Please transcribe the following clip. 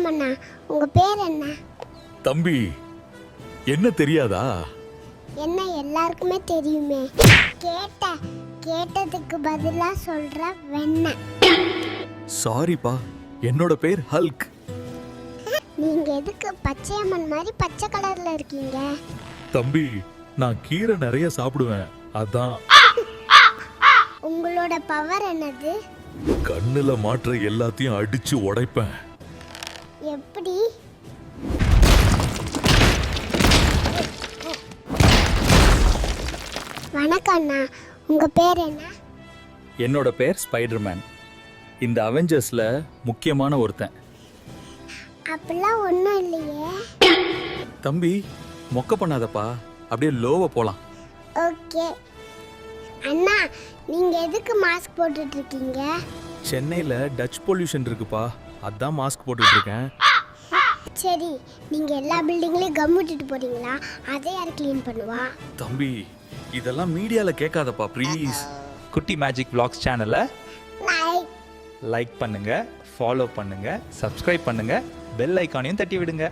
அண்ணா, உங்க பேர் என்ன? தம்பி, என்ன தெரியாதா? என்ன எல்லாருக்குமே தெரியுமே. கேட்டதுக்கு பதிலா சொல்ற வெண்ண. சாரிப்பா, என்னோட பேர் ஹல்க். நீங்க எதுக்கு பச்சையம்மன் மாதிரி பச்சை கலர்ல இருக்கீங்க? தம்பி, நான் கீரை நிறைய சாப்பிடுவேன், அதான். உங்களோட பவர் என்னது? கண்ணுல மாற்ற எல்லாத்தையும் அடிச்சு உடைப்பேன். எப்படி? வணக்கம் அண்ணா, உங்க பேர் என்ன? என்னோட பேர் ஸ்பைடர்மேன். இந்த அவெஞ்சர்ஸ்ல முக்கியமான ஒருத்தன். அப்படிலாம் ஒன்றும் இல்லையே. தம்பி, மொக்க பண்ணாதப்பா, அப்படியே லோவா போலாம். ஓகே அண்ணா, நீங்க எதுக்கு மாஸ்க் போட்டுட்டு இருக்கீங்க? சென்னையில டச் பொல்யூஷன் இருக்குப்பா, அதான் மாஸ்க் போட்டுட்டு இருக்கேன். சரி, நீங்க எல்லா பில்டிங்லயும் கம் விட்டுட்டு போறீங்களா? அதை யார் க்ளீன் பண்ணுவா? தம்பி, இதெல்லாம் மீடியால கேட்காதப்பா ப்ளீஸ். குட்டி மேஜிக் vlogs சேனலை லைக் பண்ணுங்க, ஃபாலோ பண்ணுங்க, சப்ஸ்கிரைப் பண்ணுங்க, பெல் ஐகானையும் தட்டி விடுங்க.